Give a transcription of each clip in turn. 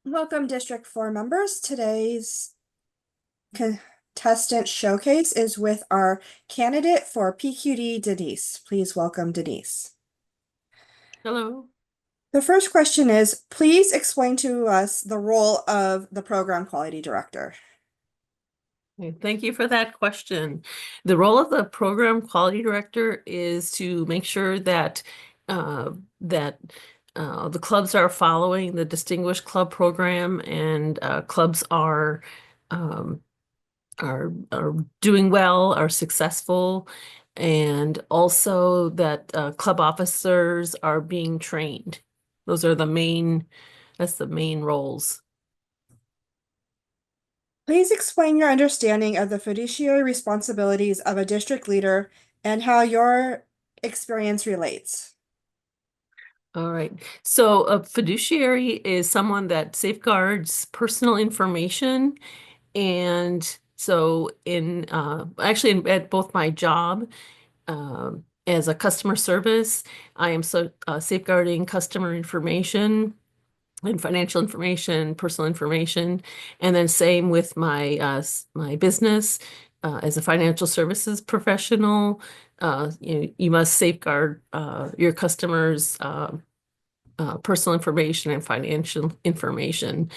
Welcome, District 4 members. Today's contestant showcase is with our candidate for PQD, Denise. Please welcome Denise. Hello. The first question is, please explain to us the role of the Program Quality Director. Thank you for that question. The role of the program quality director is to make sure that uh, that the clubs are following the Distinguished Club program and clubs um, are doing well, are successful, and also that club officers are being trained. Those are that's the main roles. Please explain your understanding of the fiduciary responsibilities of a district leader and how your experience relates. All right. So a fiduciary is someone that safeguards personal information. And so at both my job as a customer service, I am safeguarding customer information and financial information, personal information, and then same with my business as a financial services professional. You must safeguard your customers' personal information and financial information.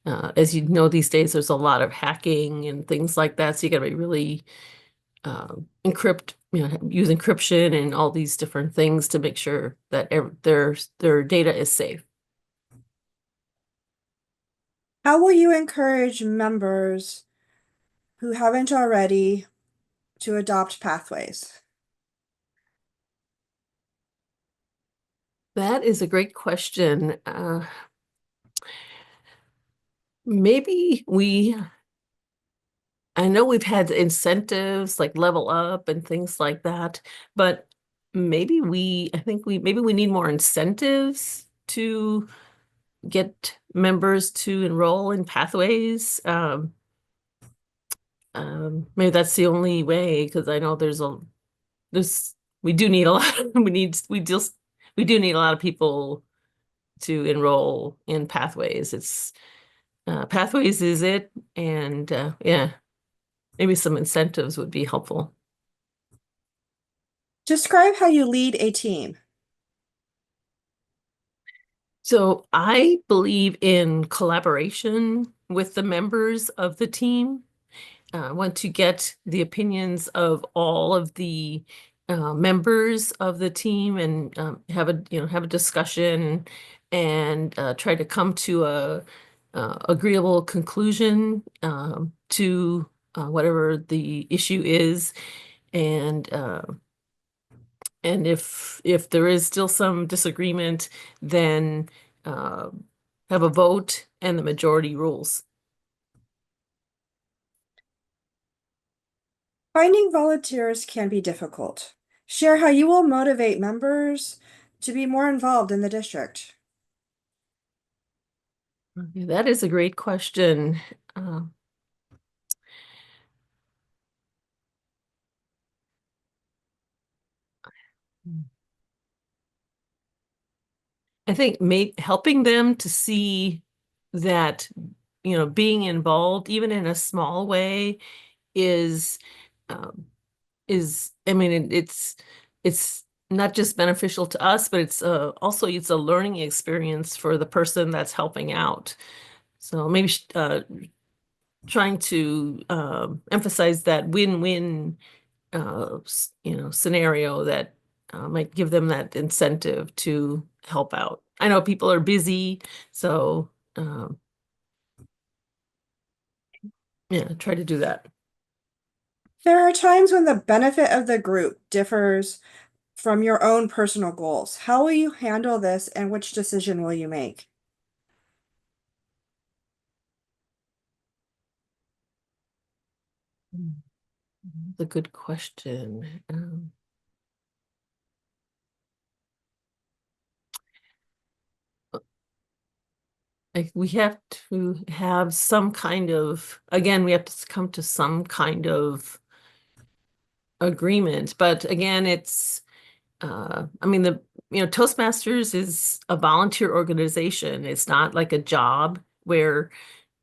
As you know, these days there's a lot of hacking and things like that, so you got to be really use encryption and all these different things to make sure that their data is safe. How will you encourage members who haven't already to adopt pathways? That is a great question. Maybe I know we've had incentives like level up and things like that, but maybe we need more incentives to get members to enroll in pathways. Maybe that's the only way because I know there's we do need a lot. We do need a lot of people to enroll in pathways. It's pathways is it, and yeah, maybe some incentives would be helpful. Describe how you lead a team. So I believe in collaboration with the members of the team. I want to get the opinions of all of the members of the team and have a discussion and try to come to a agreeable conclusion to whatever the issue is. And if there is still some disagreement, then uh, have a vote and the majority rules. Finding volunteers can be difficult. Share how you will motivate members to be more involved in the district. Okay, that is a great question. Uh, I think helping them to see that, being involved, even in a small way, is um, I mean, it's not just beneficial to us, but it's a learning experience for the person that's helping out. So maybe trying to emphasize that win-win scenario that might give them that incentive to help out. I know people are busy, so yeah, try to do that. There are times when the benefit of the group differs from your own personal goals. How will you handle this and which decision will you make? That's a good question. Like we have to have some kind of, again, we have to come to some kind of agreement. But again, I mean, Toastmasters is a volunteer organization. It's not like a job. where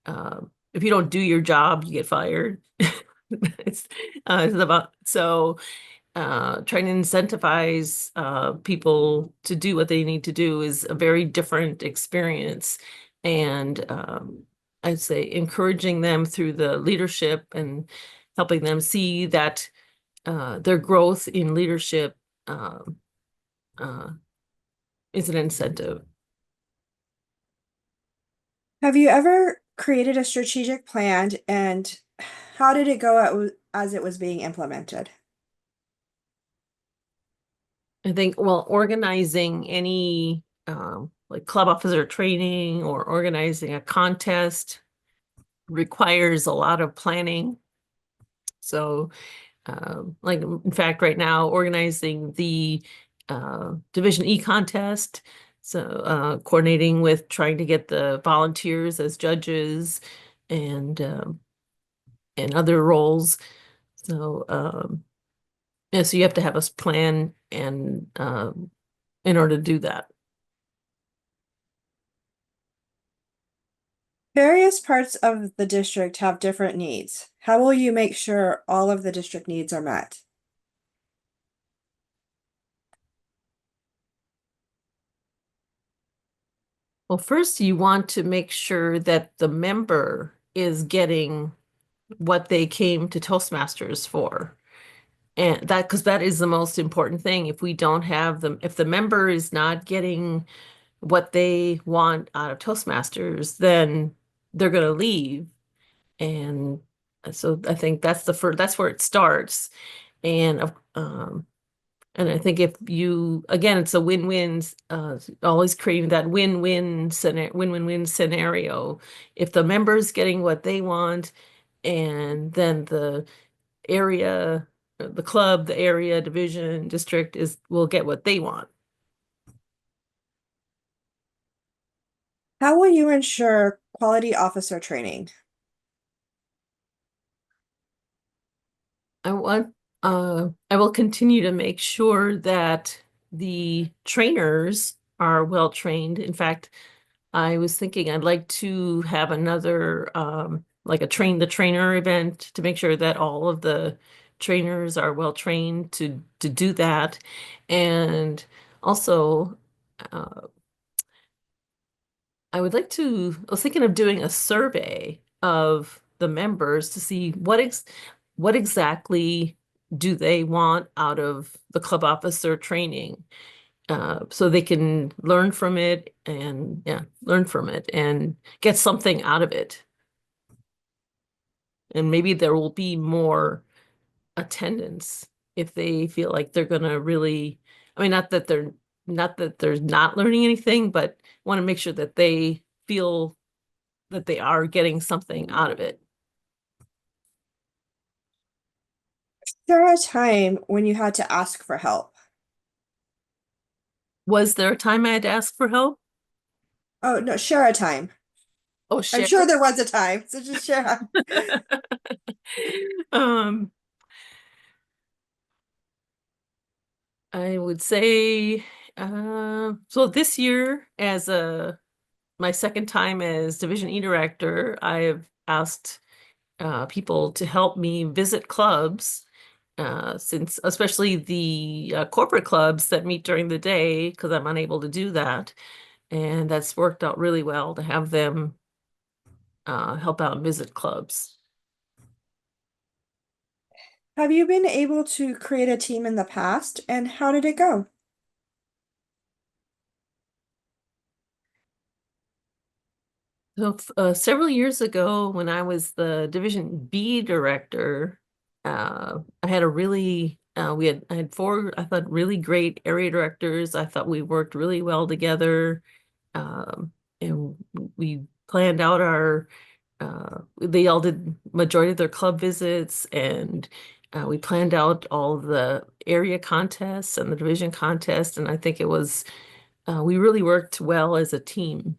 if you don't do your job, you get fired. It's it's about so trying to incentivize people to do what they need to do is a very different experience. And I'd say encouraging them through the leadership and helping them see that their growth in leadership um, uh, is an incentive. Have you ever created a strategic plan and how did it go as it was being implemented? I think, well, organizing any like club officer training or organizing a contest requires a lot of planning. So, like in fact, right now, organizing the Division E contest, so coordinating with trying to get the volunteers as judges and and other roles. So, yeah, so you have to have a plan and in order to do that. Various parts of the district have different needs. How will you make sure all of the district needs are met? Well, first you want to make sure that the member is getting what they came to Toastmasters for. And that, because that is the most important thing. If we don't have them, if the member is not getting what they want out of Toastmasters, then they're going to leave. And so I think that's the first, that's where it starts. And and I think if you, again, it's a win-win, always creating that win-win-win scenario. If the member's getting what they want, and then the club, the area, division, district will get what they want. How will you ensure quality officer training? I will continue to make sure that the trainers are well trained. In fact, I was thinking I'd like to have another like a train the trainer event to make sure that all of the trainers are well trained to do that. And also uh, I was thinking of doing a survey of the members to see what exactly do they want out of the club officer training, so they can learn from it and yeah, learn from it and get something out of it. And maybe there will be more attendance if they feel like they're gonna really, I mean, not that they're not learning anything, but want to make sure that they feel that they are getting something out of it. There a time when you had to ask for help? Was there a time I had to ask for help? Oh, no, share a time. Oh, I'm share. sure there was a time, so just share. Um, I would say, so this year, as my second time as Division E director, I have asked people to help me visit clubs, since especially the corporate clubs that meet during the day, because I'm unable to do that. And that's worked out really well to have them help out and visit clubs. Have you been able to create a team in the past, and how did it go? So several years ago, when I was the Division B director, I had a really I had four, I thought, really great area directors. I thought we worked really well together, um, and we planned out our. They all did majority of their club visits, and we planned out all the area contests and the division contest. And I think it was we really worked well as a team.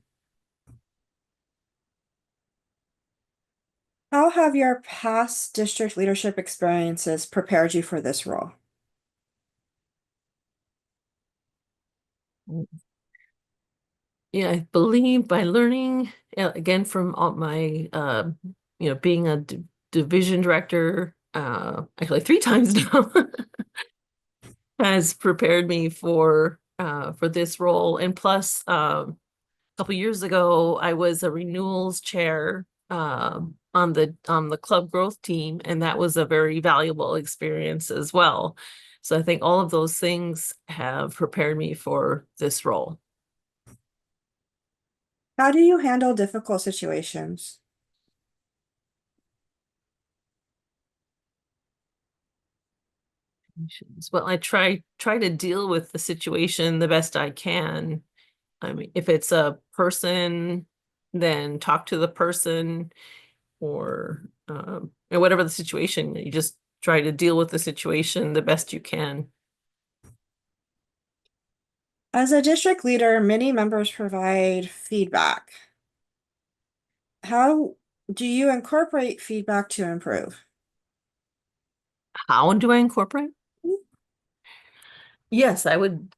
How have your past district leadership experiences prepared you for this role? Yeah, I believe by learning again, from all my, being a division director, actually three times now, has prepared me for this role. And plus, a couple years ago, I was a renewals chair on the club growth team, and that was a very valuable experience as well. So I think all of those things have prepared me for this role. How do you handle difficult situations? Well, I try to deal with the situation the best I can. I mean, if it's a person, then talk to the person, or whatever the situation, you just try to deal with the situation the best you can. As a district leader, many members provide feedback. How do you incorporate feedback to improve? How do I incorporate? Yes, I would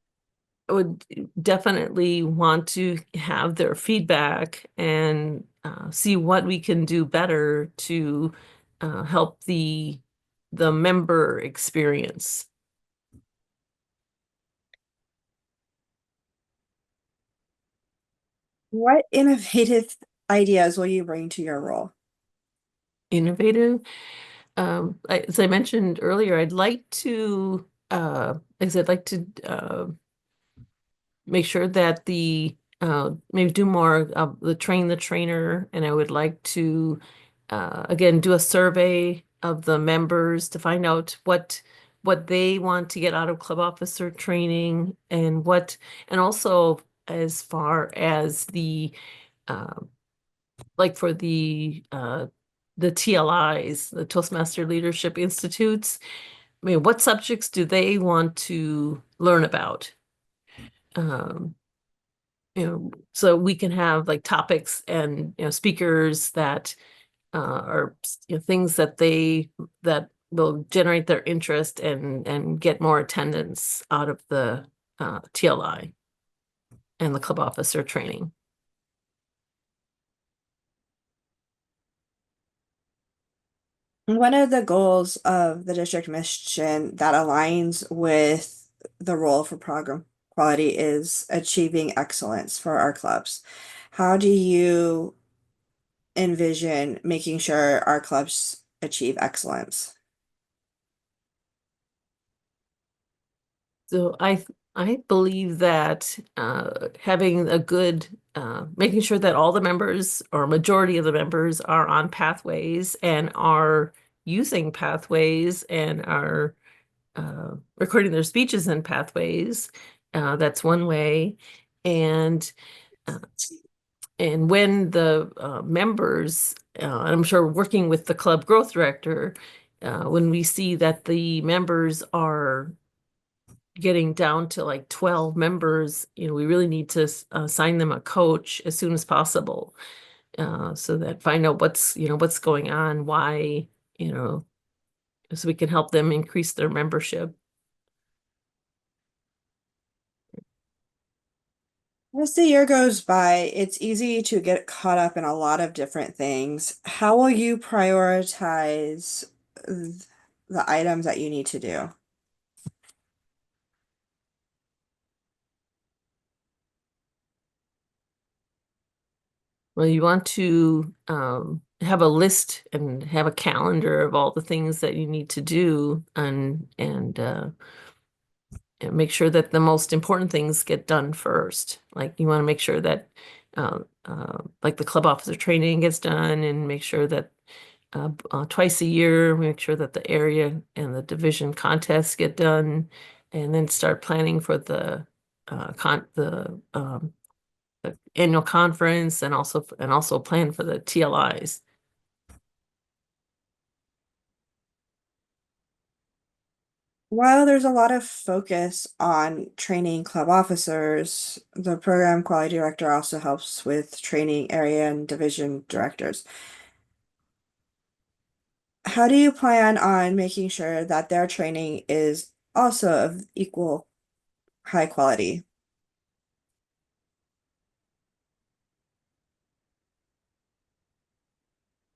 definitely want to have their feedback and see what we can do better to help the member experience. What innovative ideas will you bring to your role? Innovative. As I mentioned earlier, I'd like to, I'd like to make sure that maybe do more of the train the trainer, and I would like to again do a survey of the members to find out what they want to get out of club officer training, and also as far as uh, like for the TLIs, the Toastmaster Leadership Institutes. I mean, what subjects do they want to learn about? Um, so we can have like topics and speakers that are things that will generate their interest and get more attendance out of the TLI and the club officer training. One of the goals of the district mission that aligns with the role for program quality is achieving excellence for our clubs. How do you envision making sure our clubs achieve excellence? So I believe that having a good making sure that all the members or majority of the members are on pathways and are using pathways and are recording their speeches in pathways. That's one way. And uh, and when the members, and I'm sure working with the club growth director, when we see that the members are getting down to like 12 members, we really need to assign them a coach as soon as possible, so that find out what's going on, why, you know, so we can help them increase their membership. As the year goes by, it's easy to get caught up in a lot of different things. How will you prioritize the items that you need to do? Well, you want to have a list and have a calendar of all the things that you need to do, and make sure that the most important things get done first. Like you want to make sure that like the club officer training gets done, and make sure that twice a year, make sure that the area and the division contests get done, and then start planning for the annual conference, and also plan for the TLIs. While there's a lot of focus on training club officers, the program quality director also helps with training area and division directors. How do you plan on making sure that their training is also of equal high quality?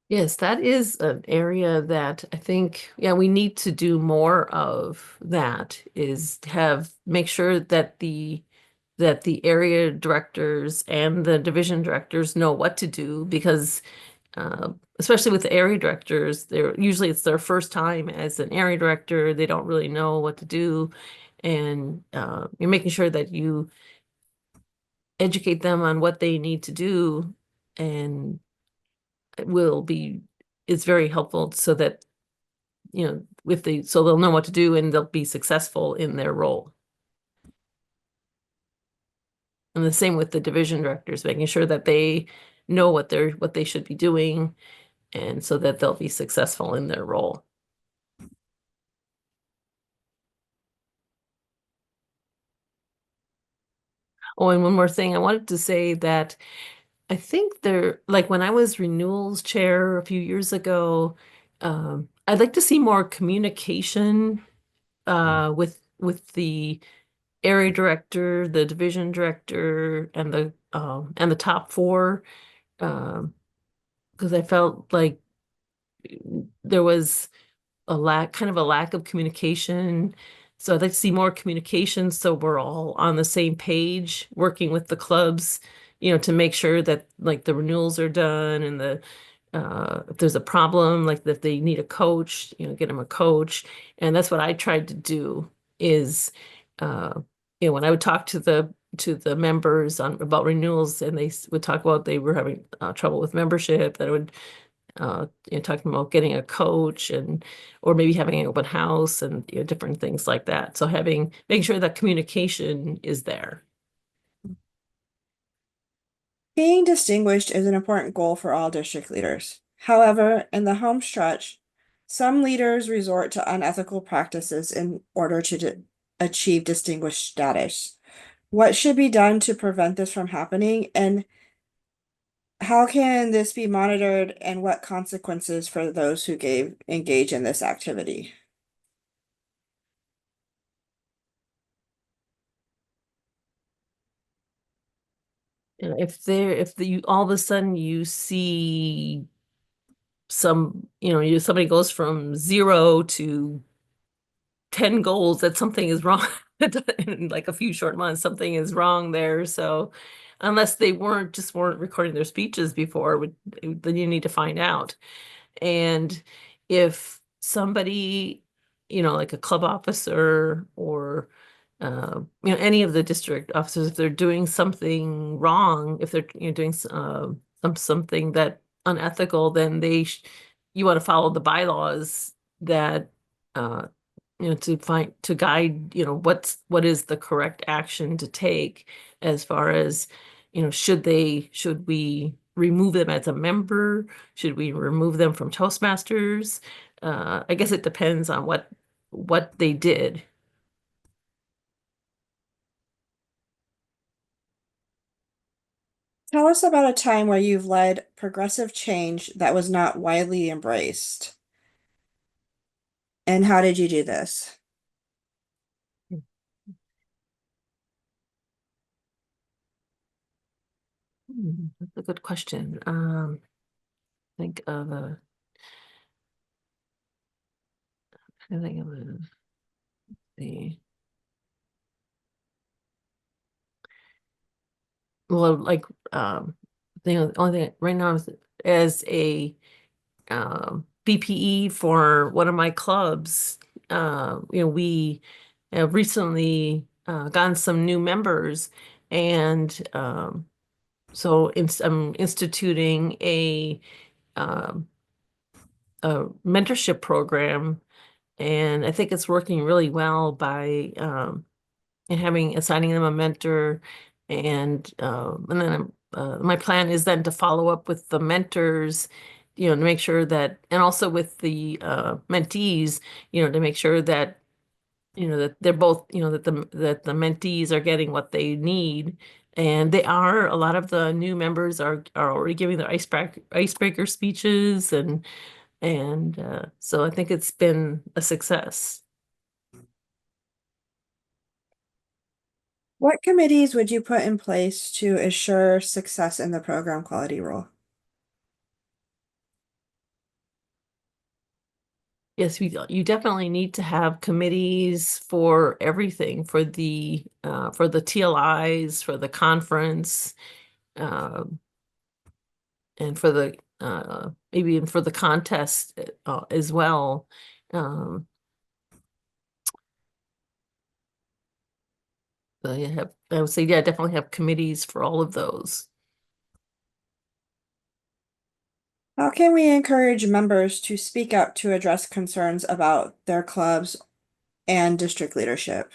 Yes, that is an area that I think, yeah, we need to do more of that is have make sure that the area directors and the division directors know what to do because especially with the area directors, they're usually it's their first time as an area director. They don't really know what to do, and you're making sure that you educate them on what they need to do, and it will be it's very helpful so that if they so they'll know what to do and they'll be successful in their role. And the same with the division directors, making sure that they know what they should be doing and so that they'll be successful in their role. Oh, and one more thing, I wanted to say that I think like when I was renewals chair a few years ago, I'd like to see more communication with the area director, the division director, and the top four. Because I felt like there was kind of a lack of communication. So I'd like to see more communication so we're all on the same page, working with the clubs, to make sure that like the renewals are done and if there's a problem, like if they need a coach, get them a coach. And that's what I tried to do is, uh, when I would talk to the members about renewals and would talk about they were having trouble with membership, that I would talking about getting a coach or maybe having an open house and different things like that. So making sure that communication is there. Being distinguished is an important goal for all district leaders. However, in the home stretch, some leaders resort to unethical practices in order to achieve distinguished status. What should be done to prevent this from happening, and how can this be monitored, and what consequences for those who engage in this activity? If you all of a sudden you see somebody goes from 0 to 10 goals, that something is wrong in like a few short months, something is wrong there. So unless they weren't recording their speeches before, then you need to find out. And if somebody, like a club officer or any of the district officers, if they're doing something wrong, if they're doing something that unethical, then you want to follow the bylaws that uh, to guide, what is the correct action to take as far as, should we remove them as a member? Should we remove them from Toastmasters? I guess it depends on what they did. Tell us about a time where you've led progressive change that was not widely embraced, and how did you do this? That's a good question. Think of I think of the well, like the only thing right now is as a BPE for one of my clubs. We have recently gotten some new members, and I'm instituting um, a mentorship program, and I think it's working really well by and assigning them a mentor, and then my plan is then to follow up with the mentors, to make sure that, and also with the mentees, to make sure that that they're both, that the mentees are getting what they need. And a lot of the new members are already giving their icebreaker speeches, and so I think it's been a success. What committees would you put in place to assure success in the program quality role? Yes, you definitely need to have committees for everything, for the TLIs, for the conference, um, and for the maybe even for the contest as well. Um, so you have, I would say, yeah, definitely have committees for all of those. How can we encourage members to speak up to address concerns about their clubs and district leadership?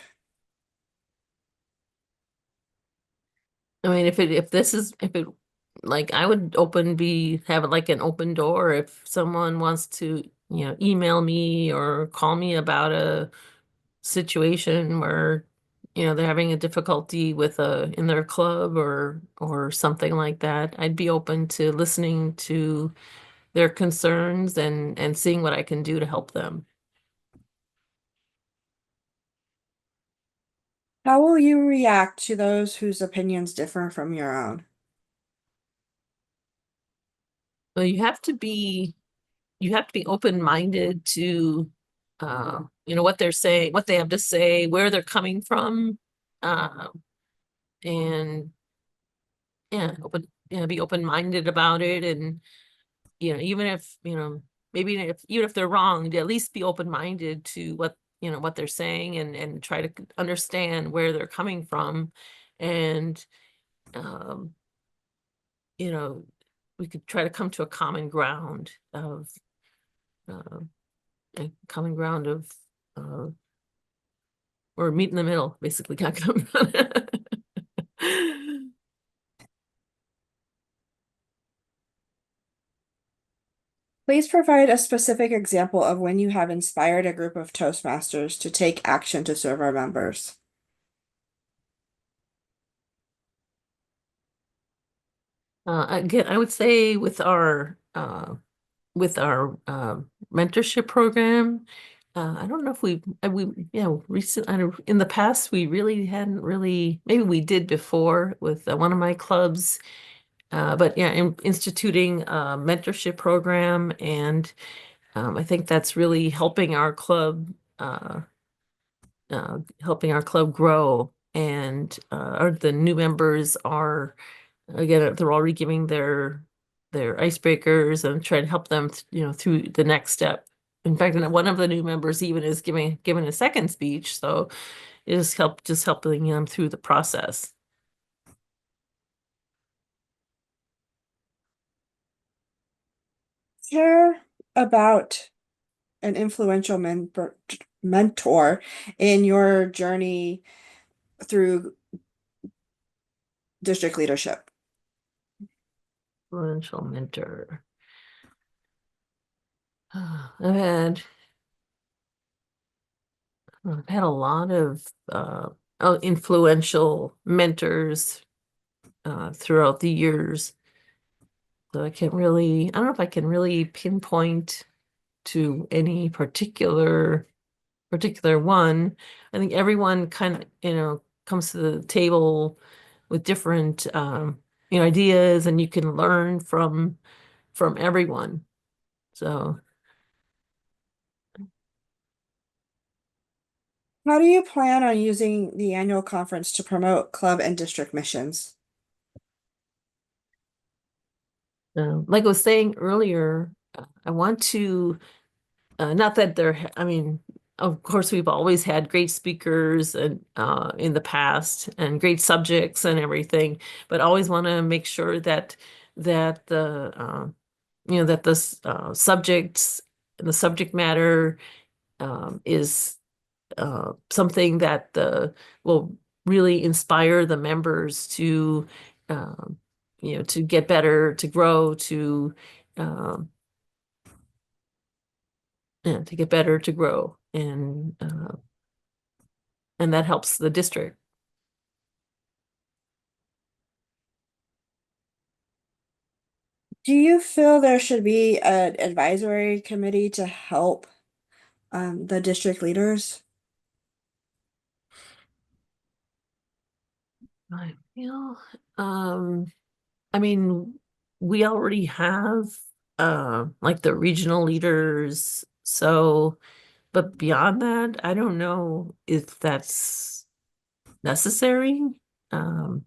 I mean, if this is if it like I would open be have it like an open door if someone wants to, email me or call me about a situation where, they're having a difficulty with in their club or something like that. I'd be open to listening to their concerns and seeing what I can do to help them. How will you react to those whose opinions differ from your own? Well, you have to be open-minded to what they're saying, what they have to say, where they're coming from, uh, and yeah, be open-minded about it, and even if maybe even if they're wrong, to at least be open-minded to what they're saying, and try to understand where they're coming from, and um, you know, we could try to come to a common ground of uh, uh, or meet in the middle, basically. Kind of. Please provide a specific example of when you have inspired a group of Toastmasters to take action to serve our members. Again, I would say with our mentorship program, I don't know if recent I don't, in the past we really hadn't really, maybe we did before with one of my clubs, but yeah, instituting a mentorship program, and I think that's really helping our club grow, and the new members are, again, they're already giving their icebreakers and trying to help them, through the next step. In fact, one of the new members even is giving a second speech, so it just helping them through the process. Share about an influential mentor in your journey through district leadership. Influential mentor. I've had a lot of influential mentors throughout the years. So I don't know if I can really pinpoint to any particular one. I think everyone kind of, comes to the table with different ideas, and you can learn from everyone. So How do you plan on using the annual conference to promote club and district missions? like I was saying earlier, I want to, not that I mean, of course, we've always had great speakers and in the past, and great subjects and everything, but always want to make sure that the subjects, the subject matter, is something that will really inspire the members to, um, to get better, to grow, um, to get better, to grow, and that helps the district. Do you feel there should be an advisory committee to help the district leaders? I feel, um, I mean, we already have like the regional leaders So, but beyond that, I don't know if that's necessary. Um,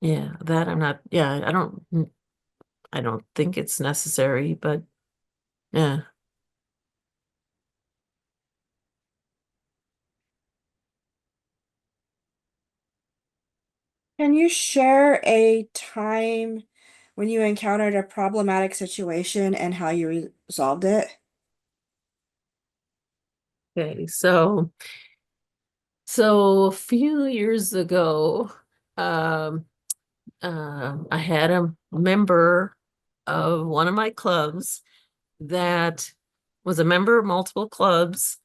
yeah, that I'm not, yeah, I don't think it's necessary, but yeah. Can you share a time when you encountered a problematic situation and how you resolved it? Okay, so a few years ago, um, I had a member of one of my clubs that was a member of multiple clubs,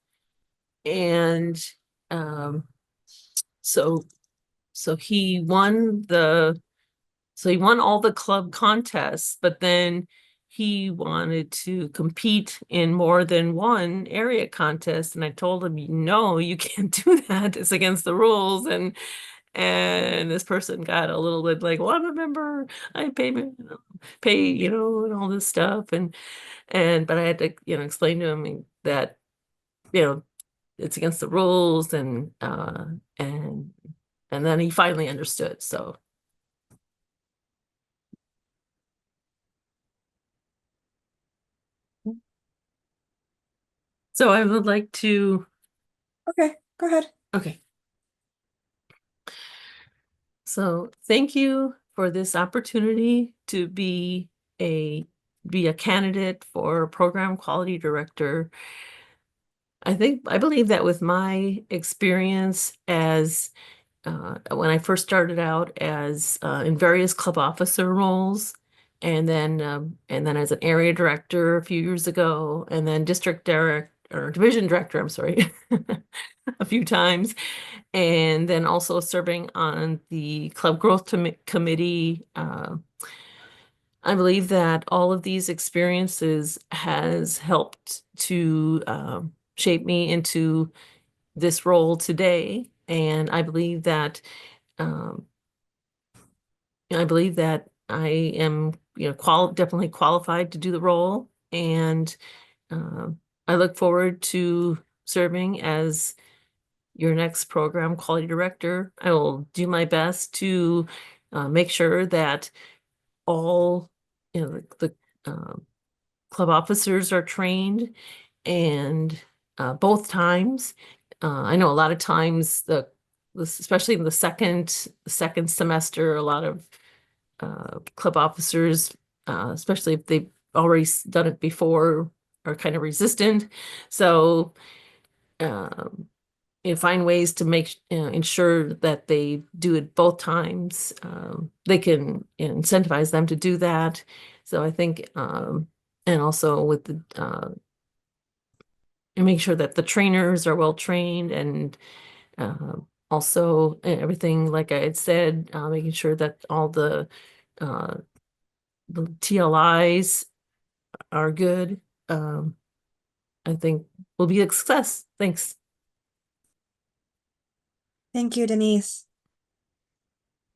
and um, so so he won the so he won all the club contests, but then he wanted to compete in more than one area contest, and I told him, no, you can't do that. It's against the rules. And this person got a little bit like, well, I'm a member, I pay, and all this stuff. And but I had to, explain to him that, you know, it's against the rules, and and then he finally understood. So I would like to, Okay, go ahead. okay. So thank you for this opportunity to a be a candidate for program quality director. I believe that with my experience as when I first started out as in various club officer roles, and then as an area director a few years ago, and then district director or division director, I'm sorry, a few times, and then also serving on the club growth committee. I believe that all of these experiences has helped to shape me into this role today, and um, I believe that I am, definitely qualified to do the role, and I look forward to serving as your next program quality director. I will do my best to make sure that all, the club officers are trained, and both times. I know a lot of times especially in the second semester, a lot of club officers, especially if they've already done it before, are kind of resistant. So um, find ways to ensure that they do it both times. They can incentivize them to do that. So I think, and also with and make sure that the trainers are well trained, and uh, also everything, like I had said, making sure that all uh, the TLIs are good. Um, I think will be a success. Thanks. Thank you, Denise.